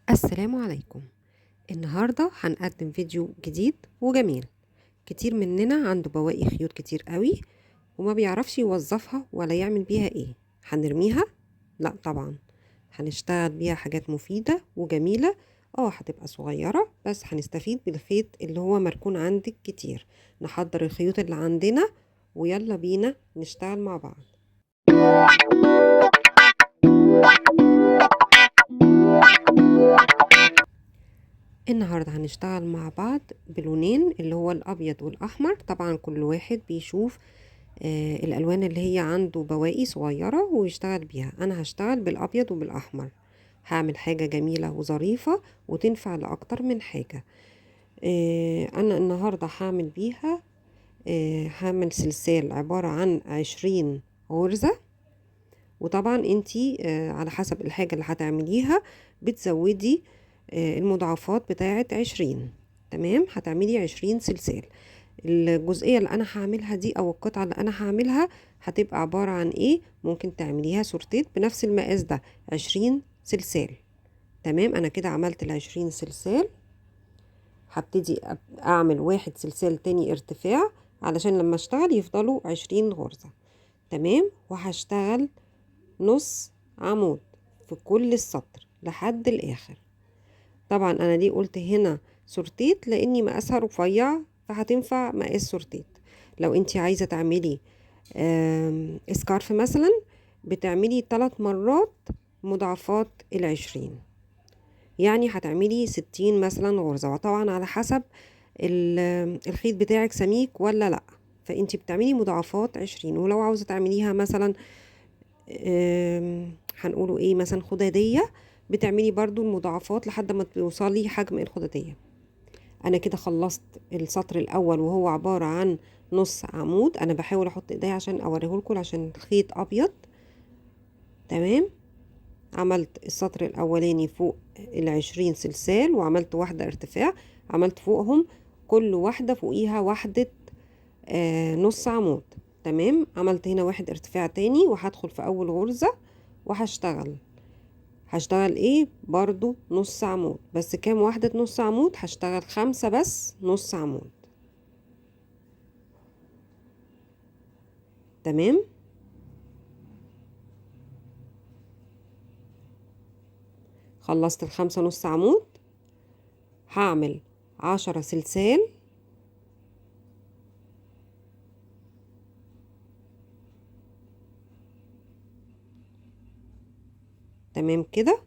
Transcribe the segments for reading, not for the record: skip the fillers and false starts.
السلام عليكم. النهاردة هنقدم فيديو جديد وجميل. كتير مننا عنده بواقي خيوط كتير قوي وما بيعرفش يوظفها ولا يعمل بيها ايه. هنرميها؟ لا طبعا، هنشتغل بيها حاجات مفيدة وجميلة. هتبقى صغيرة بس هنستفيد بالخيط اللي هو مركون عندك كتير. نحضر الخيوط اللي عندنا ويلا بينا نشتغل مع بعض. النهاردة هنشتغل مع بعض بلونين اللي هو الأبيض والأحمر. طبعا كل واحد بيشوف الألوان اللي هي عنده بواقي صغيرة ويشتغل بيها. أنا هشتغل بالأبيض وبالأحمر. هعمل حاجة جميلة وظريفة وتنفع لأكتر من حاجة. أنا النهاردة هعمل بيها هعمل سلسال عبارة عن 20 غرزة. وطبعا انتي على حسب الحاجة اللي هتعمليها بتزودي المضاعفات بتاعة 20. تمام، هتعملي 20 سلسال. الجزئية اللي انا هعملها دي او القطعة اللي انا هعملها هتبقى عبارة عن ايه؟ ممكن تعمليها سورتيت بنفس المقاس ده، 20 سلسال. تمام، انا كده عملت ال20 سلسال. هبتدي اعمل واحد سلسال تاني ارتفاع علشان لما اشتغل يفضلوا 20 غرزة. تمام، وهشتغل نص عمود في كل السطر لحد الاخر. طبعا انا ليه قلت هنا سورتيت؟ لاني مقاسها رفيع فهتنفع مقاس سورتيت. لو انتي عايزة تعملي سكارف مثلا بتعملي 3 مرات مضاعفات 20، يعني هتعملي 60 مثلا غرزة. وطبعا على حسب الخيط بتاعك سميك ولا لا، فانتي بتعملي مضاعفات 20. ولو عاوزة تعمليها مثلا هنقوله ايه، مثلا خدادية، بتعملي برضو المضاعفات لحد ما توصلي حجم الخدادية. انا كده خلصت السطر الاول وهو عبارة عن نص عمود. انا بحاول احط ايديا عشان اوريهولكوا عشان الخيط ابيض. تمام، عملت السطر الاولاني فوق 20 سلسال وعملت واحدة ارتفاع. عملت فوقهم كل واحدة فوقيها واحدة نص عمود. تمام، عملت هنا واحد ارتفاع تاني وهدخل في اول غرزة هشتغل ايه برضو نص عمود. بس كام واحدة نص عمود؟ هشتغل 5 بس نص عمود. تمام، خلصت ال5 نص عمود. هعمل 10 سلسال. تمام كده،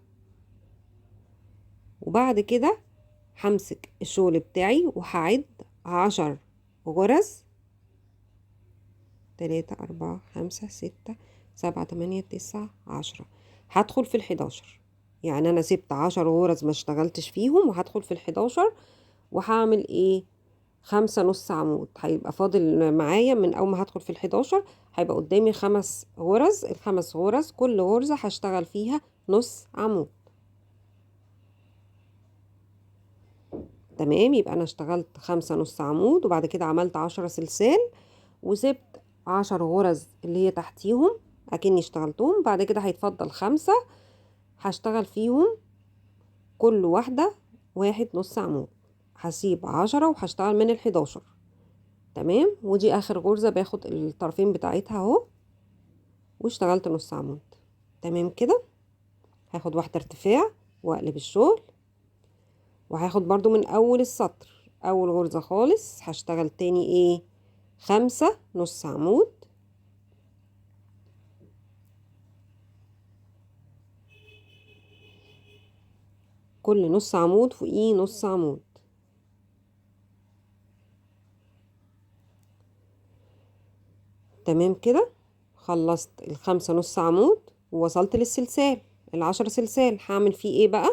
وبعد كده همسك الشغل بتاعي وهعد 10 غرز. 3 4 5 6 7 8 9 10. هدخل في ال11، يعني انا سبت 10 غرز ما اشتغلتش فيهم وهدخل في ال11. وهعمل ايه؟ 5 نص عمود. هيبقى فاضل معايا من اول ما هدخل في ال11 هيبقى قدامي 5 غرز. ال5 غرز كل غرزة هشتغل فيها نص عمود. تمام، يبقى انا اشتغلت 5 نص عمود وبعد كده عملت 10 سلسال وسبت 10 غرز اللي هي تحتيهم اكني اشتغلتهم. بعد كده هيتفضل 5 هشتغل فيهم كل واحدة واحد نص عمود. هسيب 10 وهشتغل من ال11. تمام، ودي اخر غرزة باخد الطرفين بتاعتها اهو واشتغلت نص عمود. تمام كده، هاخد واحدة ارتفاع واقلب الشغل وهاخد برضو من اول السطر اول غرزة خالص هشتغل تاني ايه 5 نص عمود. كل نص عمود فوقيه نص عمود. تمام كده، خلصت ال5 نص عمود ووصلت للسلسال. ال10 سلسال هعمل فيه ايه بقى؟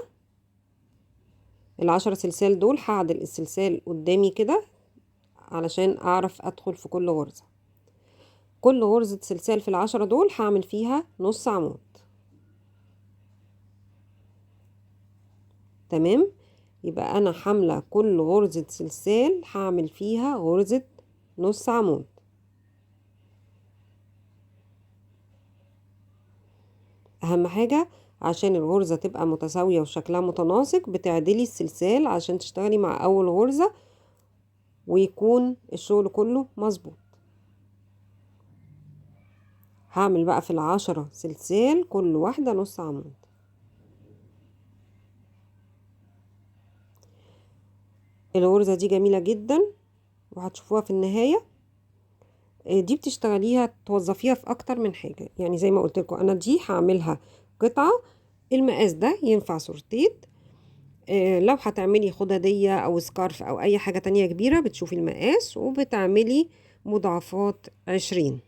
ال10 سلسال دول هعدل السلسال قدامي كده علشان اعرف ادخل في كل غرزة. كل غرزة سلسال في ال10 دول هعمل فيها نص عمود. تمام، يبقى انا حاملة كل غرزة سلسال هعمل فيها غرزة نص عمود. اهم حاجة عشان الغرزة تبقى متساوية وشكلها متناسق بتعدلي السلسال عشان تشتغلي مع اول غرزة ويكون الشغل كله مظبوط. هعمل بقى في ال10 سلسال كل واحدة نص عمود. الغرزة دي جميلة جدا وهتشوفوها في النهاية. دي بتشتغليها توظفيها في اكتر من حاجة، يعني زي ما قلت لكم انا دي هعملها قطعة المقاس ده ينفع سورتيت. لو هتعملي خدادية او سكارف او اي حاجة تانية كبيرة بتشوفي المقاس وبتعملي مضاعفات 20.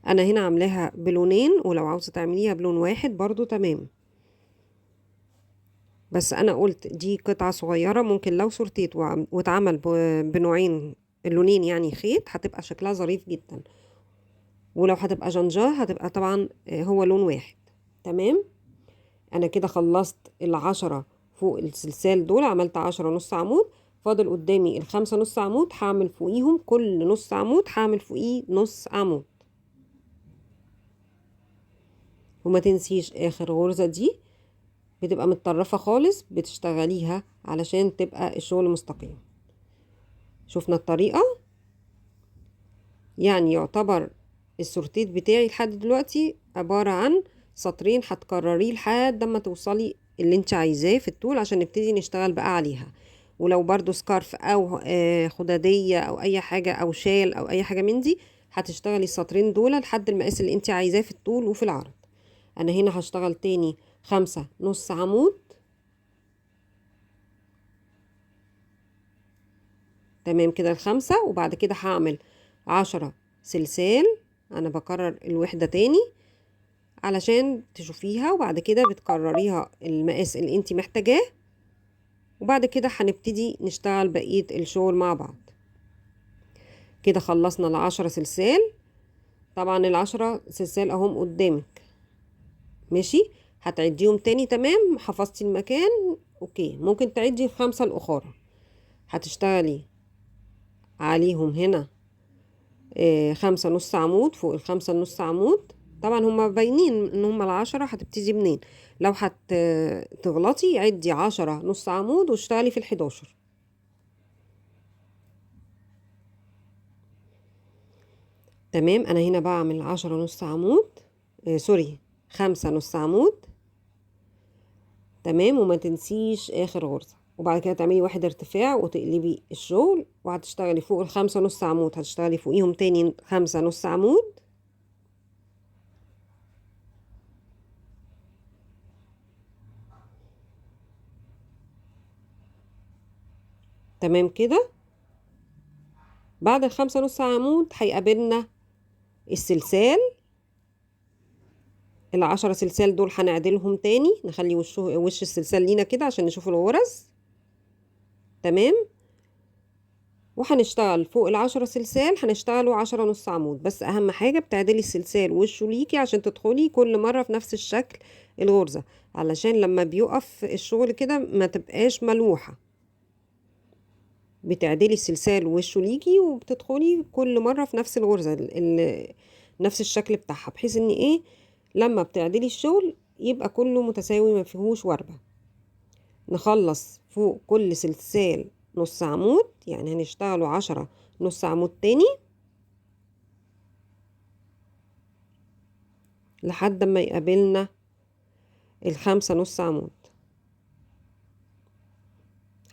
انا هنا عاملاها بلونين، ولو عاوزة تعمليها بلون واحد برضو تمام، بس انا قلت دي قطعة صغيرة ممكن لو سورتيت واتعمل بنوعين اللونين يعني خيط هتبقى شكلها ظريف جدا، ولو هتبقى جنجاه هتبقى طبعا هو لون واحد. تمام. انا كده خلصت ال10 فوق السلسال دول، عملت 10 نص عمود، فاضل قدامي ال5 نص عمود هعمل فوقيهم كل نص عمود هعمل فوقيه نص عمود. وما تنسيش اخر غرزة دي بتبقى متطرفة خالص بتشتغليها علشان تبقى الشغل مستقيم. شوفنا الطريقة، يعني يعتبر السورتيت بتاعي لحد دلوقتي عبارة عن سطرين هتكرريه لحد ما توصلي اللي انت عايزاه في الطول عشان نبتدي نشتغل بقى عليها. ولو برضو سكارف او خدادية او اي حاجة او شال او اي حاجة من دي هتشتغلي السطرين دول لحد المقاس اللي انت عايزاه في الطول وفي العرض. انا هنا هشتغل تاني 5 نص عمود. تمام كده ال5، وبعد كده هعمل 10 سلسال. انا بكرر الوحدة تاني علشان تشوفيها، وبعد كده بتكرريها المقاس اللي انت محتاجاه، وبعد كده هنبتدي نشتغل بقية الشغل مع بعض. كده خلصنا ال10 سلسال. طبعا ال10 سلسال اهم قدامك، ماشي. هتعديهم تاني تمام، حفظتي المكان اوكي. ممكن تعدي ال5 الاخرى هتشتغلي عليهم هنا 5 نص عمود فوق ال5 نص عمود. طبعا هما باينين ان هما ال10 هتبتدي منين. لو تغلطي عدي 10 نص عمود واشتغلي في ال11. تمام. انا هنا بعمل 10 نص عمود سوري 5 نص عمود. تمام. وما تنسيش اخر غرزة، وبعد كده تعملي واحد ارتفاع وتقلبي الشغل، وهتشتغلي فوق ال5 نص عمود هتشتغلي فوقيهم تاني 5 نص عمود. تمام كده. بعد ال5 نص عمود هيقابلنا السلسال. ال10 سلسال دول هنعدلهم تاني، نخلي وش السلسال لينا كده عشان نشوف الغرز. تمام. وهنشتغل فوق ال10 سلسال هنشتغلوا 10 نص عمود، بس اهم حاجة بتعدلي السلسال وشه ليكي عشان تدخلي كل مرة في نفس الشكل الغرزة، علشان لما بيقف الشغل كده ما تبقاش ملوحة. بتعدلي السلسال وشه ليكي وبتدخلي كل مرة في نفس الغرزة نفس الشكل بتاعها، بحيث ان ايه لما بتعدلي الشغل يبقى كله متساوي ما فيهوش وربة. نخلص فوق كل سلسال نص عمود، يعني هنشتغلوا 10 نص عمود تاني لحد ما يقابلنا ال5 نص عمود.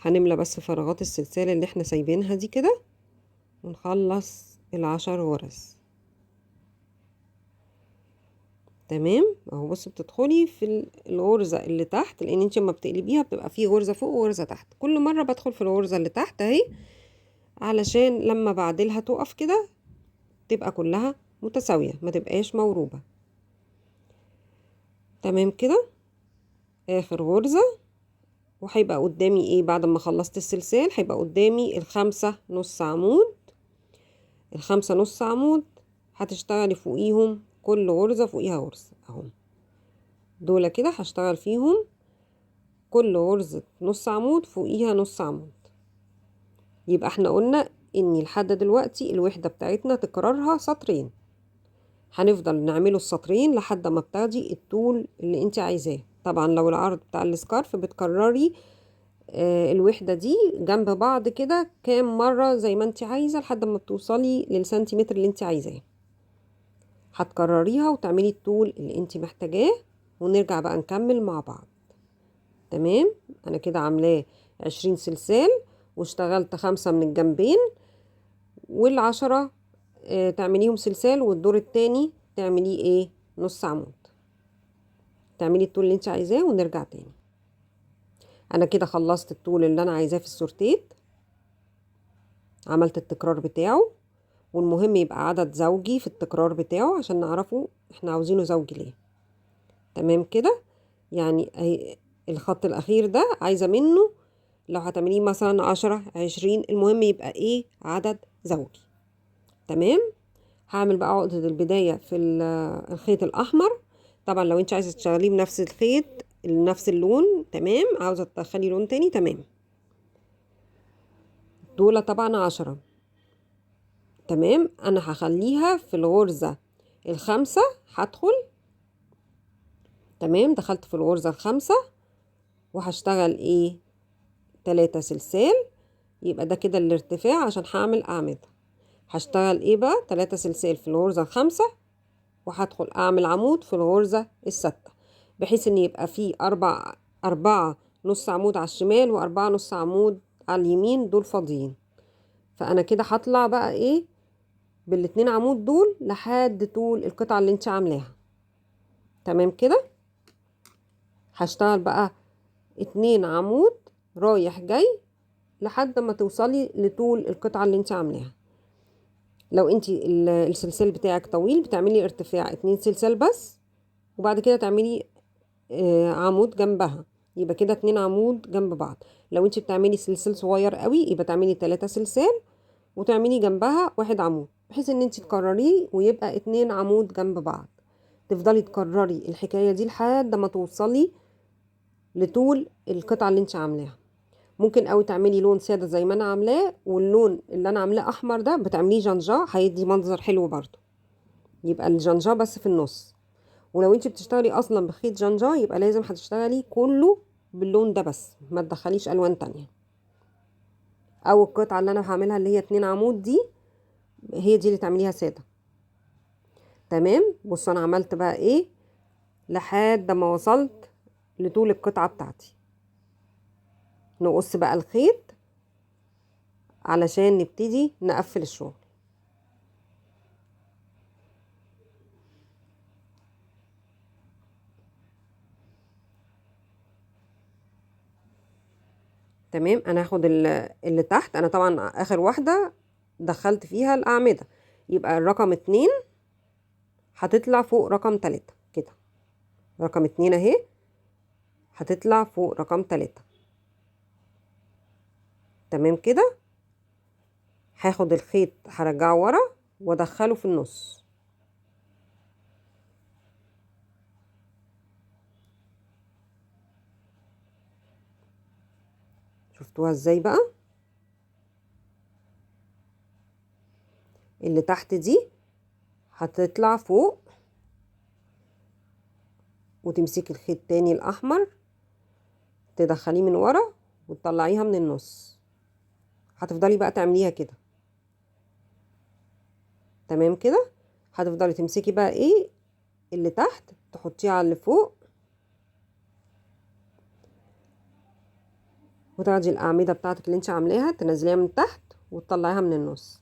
هنملى بس فراغات السلسال اللي احنا سايبينها دي كده ونخلص ال10 غرز. تمام اهو. بص بتدخلي في الغرزة اللي تحت، لان انت لما بتقلبيها بتبقى فيه غرزة فوق وغرزة تحت. كل مرة بدخل في الغرزة اللي تحت اهي علشان لما بعدلها تقف كده تبقى كلها متساوية ما تبقاش موروبة. تمام كده. اخر غرزة، وهيبقى قدامي ايه بعد ما خلصت السلسال هيبقى قدامي ال5 نص عمود. ال5 نص عمود هتشتغلي فوقيهم كل غرزة فوقيها غرزة اهو. دول كده هشتغل فيهم كل غرزة نص عمود فوقيها نص عمود. يبقى احنا قلنا اني لحد دلوقتي الوحدة بتاعتنا تكرارها سطرين. هنفضل نعمله السطرين لحد ما بتاخدي الطول اللي انت عايزاه. طبعا لو العرض بتاع السكارف بتكرري الوحدة دي جنب بعض كده كام مرة زي ما انت عايزة لحد ما بتوصلي للسنتيمتر اللي انت عايزاه. هتكرريها وتعملي الطول اللي انت محتاجاه، ونرجع بقى نكمل مع بعض. تمام. انا كده عاملاه 20 سلسال، واشتغلت 5 من الجنبين، والعشرة تعمليهم سلسال، والدور التاني تعمليه ايه نص عمود. تعملي الطول اللي انت عايزاه ونرجع تاني. انا كده خلصت الطول اللي انا عايزاه في السورتيت، عملت التكرار بتاعه، والمهم يبقى عدد زوجي في التكرار بتاعه عشان نعرفه احنا عاوزينه زوجي ليه. تمام كده. يعني الخط الاخير ده عايزة منه لو هتعمليه مثلا 10 20، المهم يبقى ايه عدد زوجي. تمام. هعمل بقى عقدة البداية في الخيط الاحمر. طبعا لو انت عايزة تشتغليه بنفس الخيط نفس اللون تمام، عاوزة تدخلي لون تاني تمام. دول طبعا 10. تمام. انا هخليها في الغرزة الخامسة. هدخل. تمام. دخلت في الغرزة الخامسة وهشتغل ايه 3 سلسال. يبقى ده كده الارتفاع عشان هعمل اعمدة. هشتغل ايه بقى 3 سلسال في الغرزة الخامسة، وهدخل اعمل عمود في الغرزة الستة، بحيث ان يبقى فيه أربعة نص عمود على الشمال وأربعة نص عمود على اليمين، دول فاضيين. فانا كده هطلع بقى ايه بالاتنين عمود دول لحد طول القطعة اللي انت عاملاها. تمام كده. هشتغل بقى 2 عمود رايح جاي لحد ما توصلي لطول القطعة اللي انت عاملاها. لو انت السلسال بتاعك طويل بتعملي ارتفاع 2 سلسال بس، وبعد كده تعملي عمود جنبها، يبقى كده 2 عمود جنب بعض. لو انت بتعملي سلسال صغير قوي يبقى تعملي 3 سلسال وتعملي جنبها 1 عمود، بحيث ان انت تكرريه ويبقى 2 عمود جنب بعض. تفضلي تكرري الحكاية دي لحد ما توصلي لطول القطعة اللي انت عاملاها. ممكن قوي تعملي لون سادة زي ما انا عاملاه، واللون اللي انا عاملاه احمر ده بتعمليه جنجا، هيدي منظر حلو برضو. يبقى الجنجا بس في النص. ولو انت بتشتغلي اصلا بخيط جنجا يبقى لازم هتشتغلي كله باللون ده بس، ما تدخليش الوان تانية. او القطعة اللي انا هعملها اللي هي 2 عمود دي، هي دي اللي تعمليها سادة. تمام. بصوا انا عملت بقى ايه لحد ما وصلت لطول القطعة بتاعتي. نقص بقى الخيط علشان نبتدي نقفل الشغل. تمام. انا هاخد اللي تحت. انا طبعا اخر واحدة دخلت فيها الاعمدة، يبقى الرقم 2 هتطلع فوق رقم 3 كده. رقم 2 اهي هتطلع فوق رقم 3. تمام كده. هاخد الخيط هرجعه ورا وادخله في النص. شفتوها ازاي بقى؟ اللي تحت دي هتطلع فوق، وتمسكي الخيط تاني الاحمر تدخليه من ورا وتطلعيها من النص. هتفضلي بقى تعمليها كده. تمام كده. هتفضلي تمسكي بقى ايه اللي تحت تحطيه على اللي فوق، وتاخدي الاعمده بتاعتك اللي انت عاملاها تنزليها من تحت وتطلعيها من النص.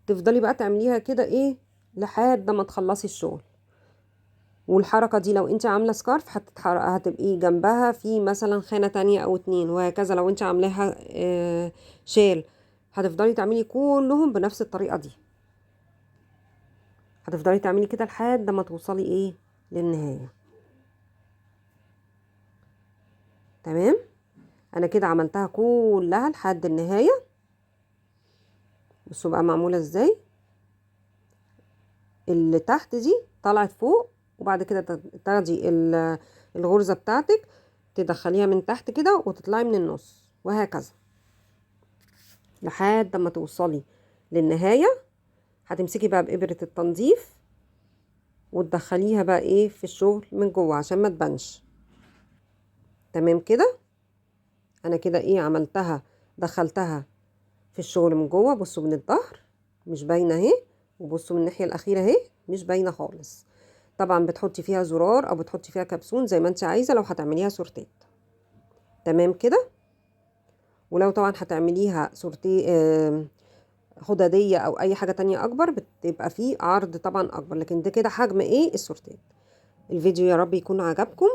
تفضلي بقى تعمليها كده ايه لحد ما تخلصي الشغل. والحركة دي لو انت عاملة سكارف هتبقي جنبها في مثلا خانة تانية او 2، وهكذا لو انت عاملاها شال. هتفضلي تعملي كلهم بنفس الطريقة دي. هتفضلي تعملي كده لحد ما توصلي ايه للنهاية. تمام. انا كده عملتها كلها لحد النهاية. بصوا بقى معمولة ازاي. اللي تحت دي طلعت فوق، وبعد كده تاخدي الغرزة بتاعتك تدخليها من تحت كده وتطلعي من النص، وهكذا لحد ما توصلي للنهاية. هتمسكي بقى بإبرة التنظيف وتدخليها بقى ايه في الشغل من جوه عشان ما تبانش. تمام كده. انا كده ايه عملتها، دخلتها في الشغل من جوه. بصوا من الظهر مش باينه اهي، وبصوا من الناحيه الاخيره اهي مش باينه خالص. طبعا بتحطي فيها زرار او بتحطي فيها كبسون زي ما انت عايزه لو هتعمليها سورتيت. تمام كده. ولو طبعا هتعمليها سورتي خداديه او اي حاجه تانية اكبر بتبقى فيه عرض طبعا اكبر، لكن ده كده حجم ايه السورتيت. الفيديو يا رب يكون عجبكم.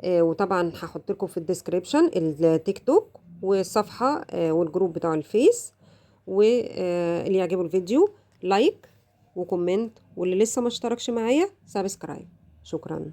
وطبعا هحط لكم في الديسكريبشن التيك توك والصفحه والجروب بتاع الفيس. واللي يعجبه الفيديو لايك وكومنت، واللي لسه ما اشتركش معايا سبسكرايب. شكرا.